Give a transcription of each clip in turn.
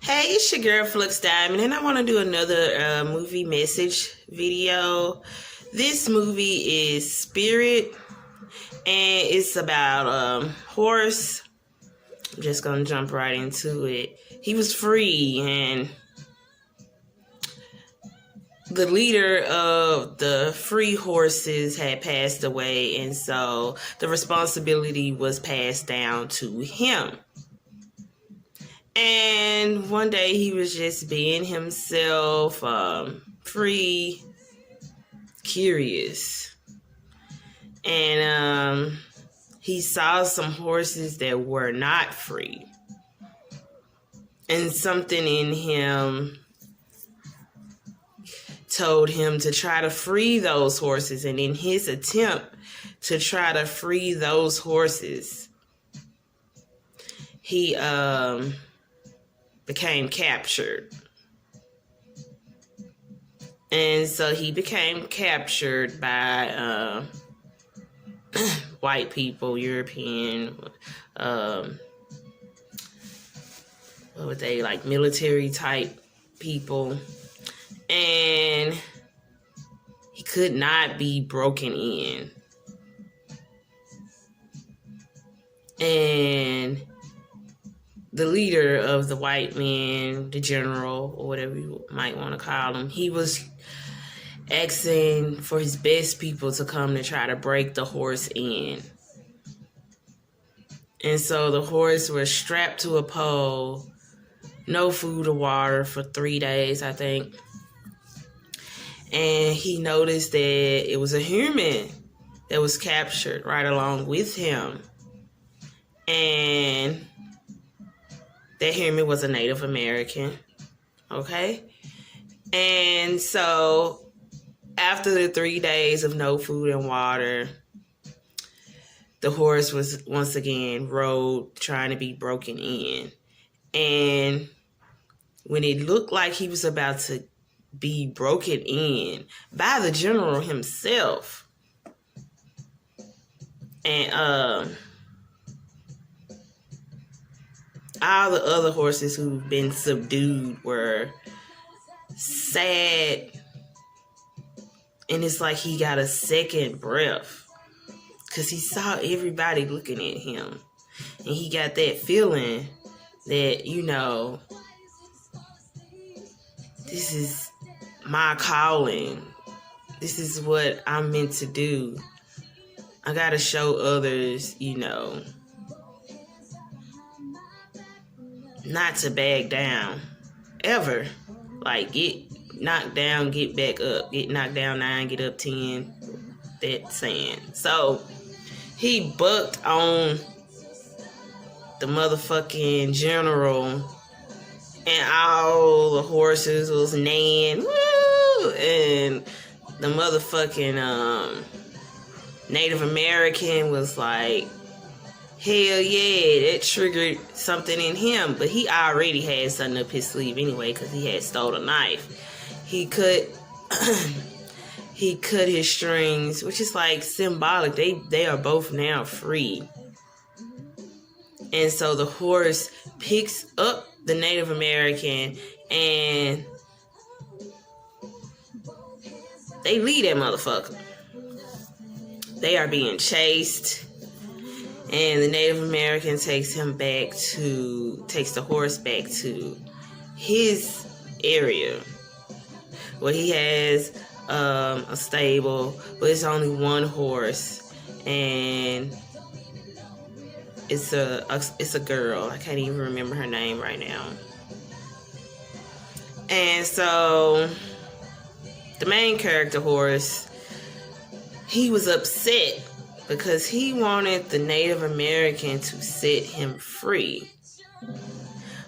Hey, it's your girl Flux Diamond, and I want to do another movie message video. This movie is Spirit, and it's about Horse. I'm just gonna jump right into it. He was free, and the leader of the free horses had passed away, and so the responsibility was passed down to him. And one day he was just being himself, free, curious. And he saw some horses that were not free. And something in him told him to try to free those horses. And in his attempt to try to free those horses, he became captured. And so he became captured by white people, European, what were they, like military type people. And he could not be broken in. And the leader of the white men, the general, or whatever you might want to call him, he was asking for his best people to come to try to break the horse in. And so the horse was strapped to a pole, no food or water for 3 days, I think. And he noticed that it was a human that was captured right along with him. And that human was a Native American, okay? And so after the 3 days of no food and water, the horse was once again rode, trying to be broken in. And when it looked like he was about to be broken in by the general himself, and all the other horses who've been subdued were sad, and it's like he got a second breath because he saw everybody looking at him, and he got that feeling that, this is my calling. This is what I'm meant to do. I gotta show others, not to back down ever. Like, get knocked down, get back up. Get knocked down 9, get up 10. That saying. So he bucked on the motherfucking general, and all the horses was neighing, woo! And the motherfucking Native American was like, hell yeah, that triggered something in him. But he already had something up his sleeve anyway, because he had stole a knife. He cut his strings, which is like symbolic. They are both now free. And so the horse picks up the Native American, and they leave that motherfucker. They are being chased. And the Native American takes the horse back to his area, where he has a stable, but it's only one horse, and it's a girl. I can't even remember her name right now. And so the main character horse, he was upset because he wanted the Native American to set him free.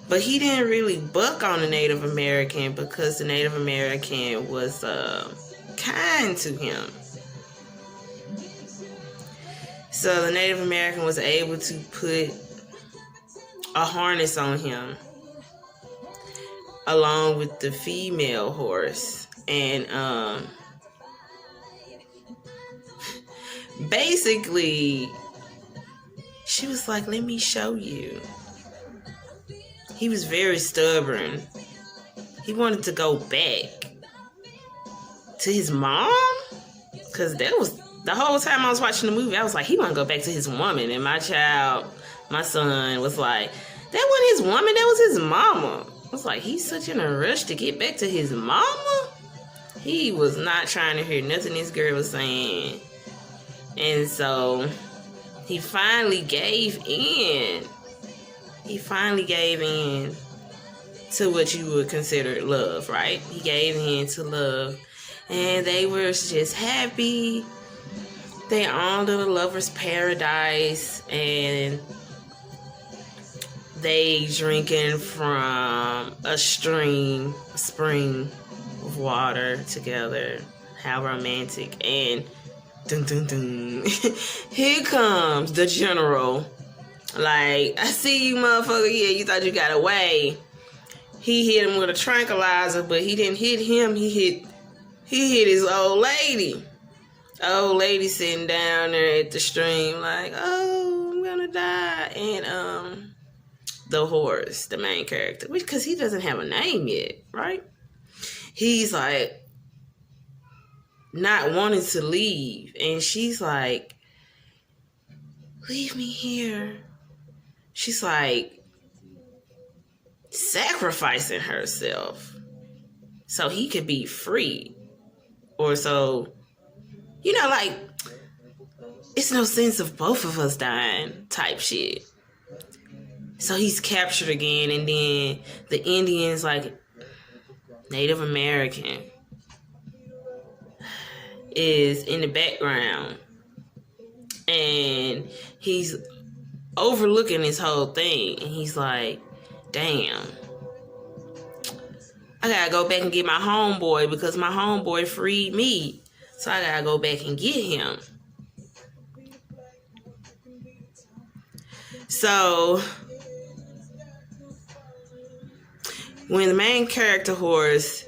But he didn't really buck on the Native American because the Native American was kind to him. So the Native American was able to put a harness on him along with the female horse. And basically, she was like, let me show you. he was very stubborn. He wanted to go back to his mom, because that was the whole time I was watching the movie. I was like, he want to go back to his woman, and my son was like, that wasn't his woman, that was his mama. I was like, he's such in a rush to get back to his mama. He was not trying to hear nothing this girl was saying. And so he finally gave in. He finally gave in to what you would consider love, right? He gave in to love. And they were just happy. They owned a lover's paradise. And they drinking from a spring of water together. How romantic. And dun dun dun. Here comes the general. Like, I see you, motherfucker. Yeah, you thought you got away. He hit him with a tranquilizer, but he didn't hit him. He hit his old lady. Old lady sitting down there at the stream, like, oh, I'm gonna die. And the horse, the main character, because he doesn't have a name yet, right? He's like not wanting to leave, and she's like, leave me here. She's like sacrificing herself so he could be free, or so, like, it's no sense of both of us dying type shit. So he's captured again, and then the Indians, like Native American, is in the background, and he's overlooking this whole thing, and he's like, damn, I gotta go back and get my homeboy, because my homeboy freed me, so I gotta go back and get him. So when the main character horse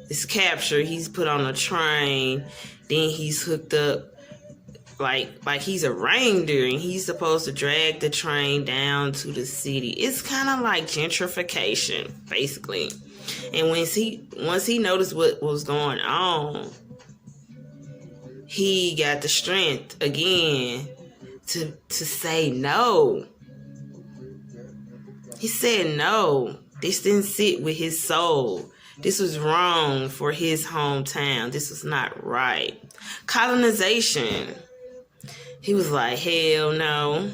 is captured, he's put on a train, then he's hooked up like he's a reindeer, and he's supposed to drag the train down to the city. It's kind of like gentrification, basically. And once he noticed what was going on, he got the strength again to say no. He said no. This didn't sit with his soul. This was wrong for his hometown. This was not right. Colonization. He was like, hell no.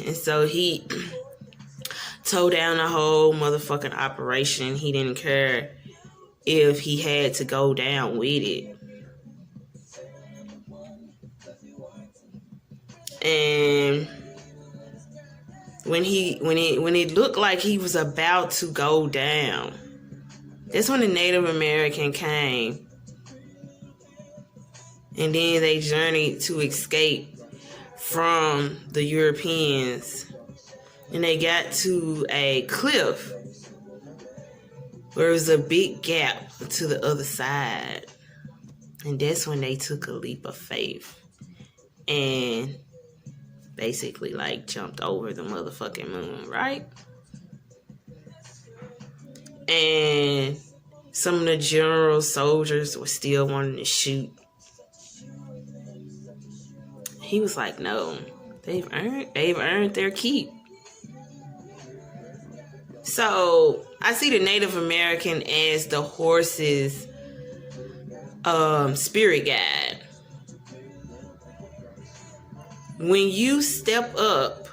And so he tore down the whole motherfucking operation. He didn't care if he had to go down with it. And when it looked like he was about to go down, that's when the Native American came. And then they journeyed to escape from the Europeans. And they got to a cliff where there was a big gap to the other side. And that's when they took a leap of faith and basically like jumped over the motherfucking moon, right? And some of the general soldiers were still wanting to shoot. He was like, no, they've earned their keep. So I see the Native American as the horse's spirit guide. When you step up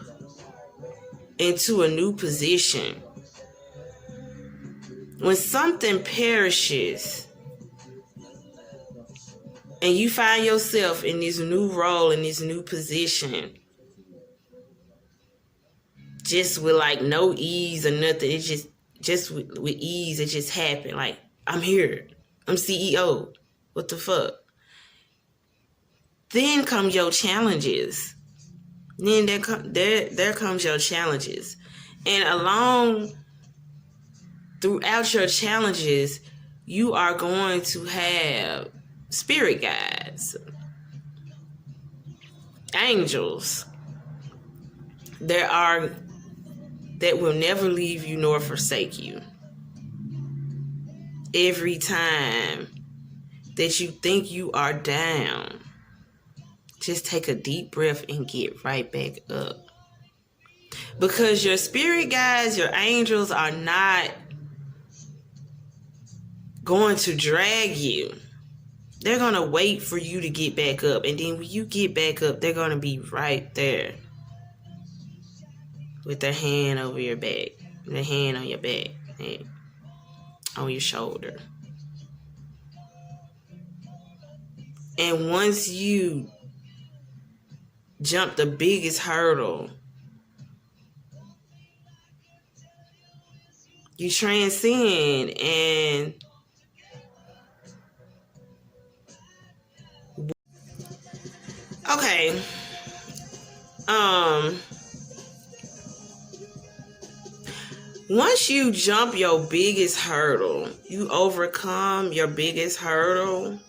into a new position, when something perishes and you find yourself in this new role, in this new position, just with like no ease or nothing, it's just with ease, it just happened. Like, I'm here, I'm CEO, what the fuck? Then come your challenges. Then there comes your challenges. And throughout your challenges, you are going to have spirit guides, angels. There are that will never leave you nor forsake you. Every time that you think you are down, just take a deep breath and get right back up. Because your spirit guides, your angels are not going to drag you. They're going to wait for you to get back up. And then when you get back up, they're going to be right there with their hand over your back, their hand on your back, on your shoulder. And once you jump the biggest hurdle, you transcend and okay. Once you jump your biggest hurdle, you overcome your biggest hurdle.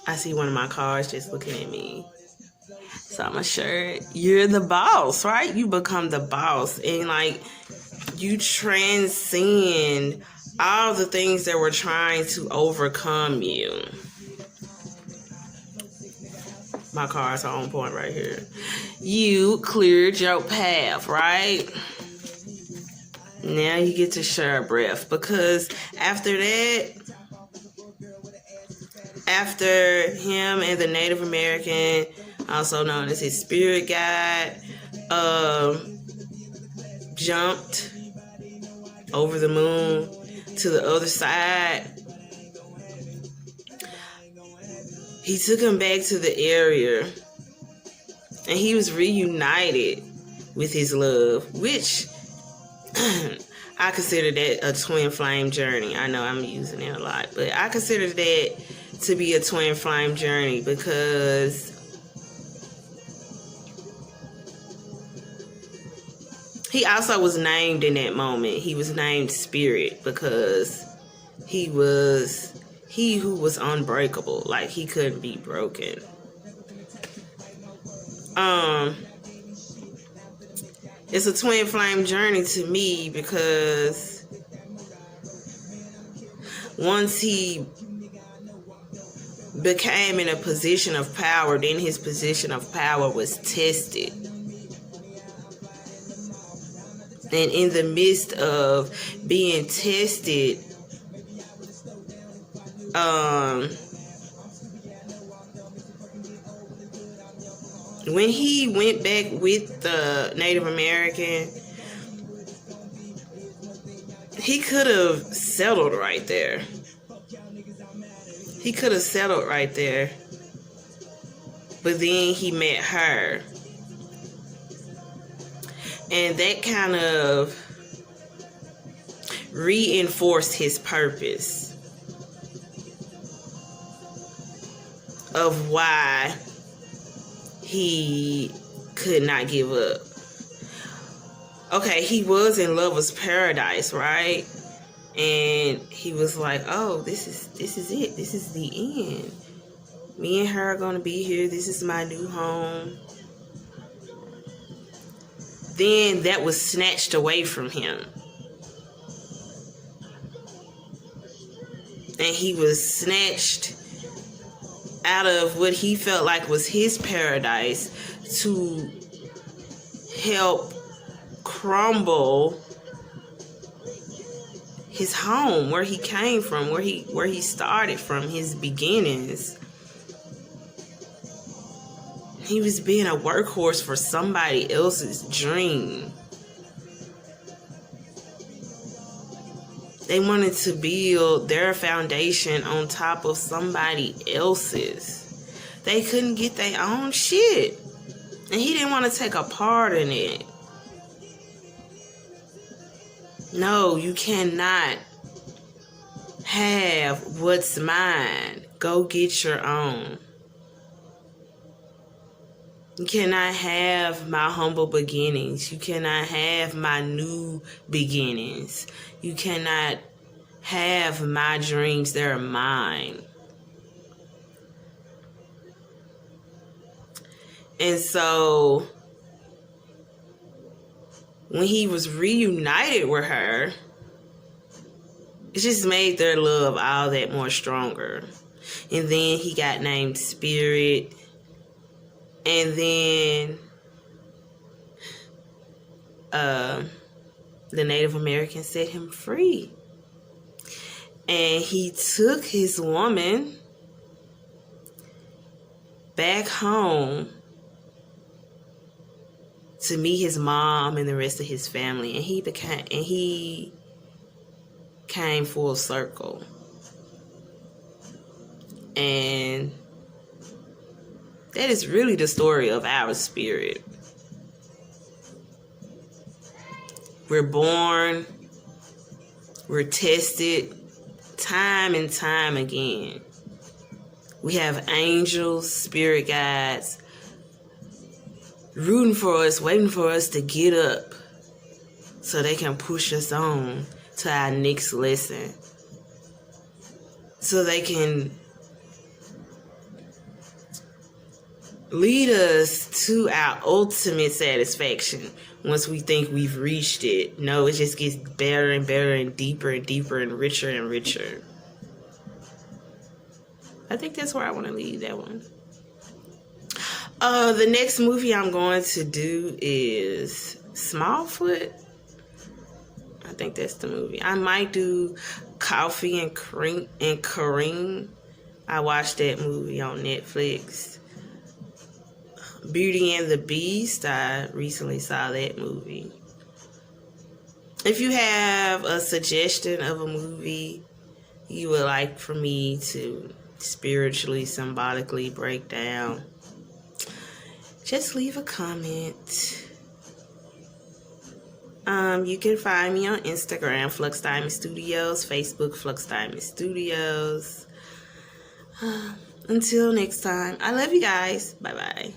I see one of my cars just looking at me. So I'm assured you're the boss, right? You become the boss. And like, you transcend all the things that were trying to overcome you. My cars are on point right here. You cleared your path, right? Now you get to share a breath, because after that, after him and the Native American, also known as his spirit guide, jumped over the moon to the other side, he took him back to the area, and he was reunited with his love, which I consider that a twin flame journey. I know I'm using it a lot, but I consider that to be a twin flame journey, because he also was named in that moment. He was named Spirit because he was he who was unbreakable. Like, he couldn't be broken. It's a twin flame journey to me, because once he became in a position of power, then his position of power was tested. And in the midst of being tested, when he went back with the Native American, he could have settled right there. He could have settled right there. But then he met her. And that kind of reinforced his purpose of why he could not give up. Okay, he was in Lover's Paradise, right? And he was like, oh, this is it. This is the end. Me and her are going to be here. This is my new home. Then that was snatched away from him. And he was snatched out of what he felt like was his paradise to help crumble his home, where he came from, where he started from, his beginnings. He was being a workhorse for somebody else's dream. They wanted to build their foundation on top of somebody else's. They couldn't get their own shit. And he didn't want to take a part in it. No, you cannot have what's mine. Go get your own. You cannot have my humble beginnings. You cannot have my new beginnings. You cannot have my dreams. They're mine. And so when he was reunited with her, it just made their love all that more stronger. And then he got named Spirit. And then the Native Americans set him free. And he took his woman back home to meet his mom and the rest of his family. And he came full circle. And that is really the story of our spirit. We're born, we're tested time and time again. We have angels, spirit guides, rooting for us, waiting for us to get up so they can push us on to our next lesson. So they can lead us to our ultimate satisfaction once we think we've reached it. No, it just gets better and better and deeper and richer and richer. I think that's where I want to leave that one. The next movie I'm going to do is Smallfoot. I think that's the movie. I might do Coffee and Kareem. I watched that movie on Netflix. Beauty and the Beast. I recently saw that movie. If you have a suggestion of a movie you would like for me to spiritually, symbolically break down, just leave a comment. You can find me on Instagram, Flux Diamond Studios, Facebook, Flux Diamond Studios. Until next time, I love you guys. Bye-bye.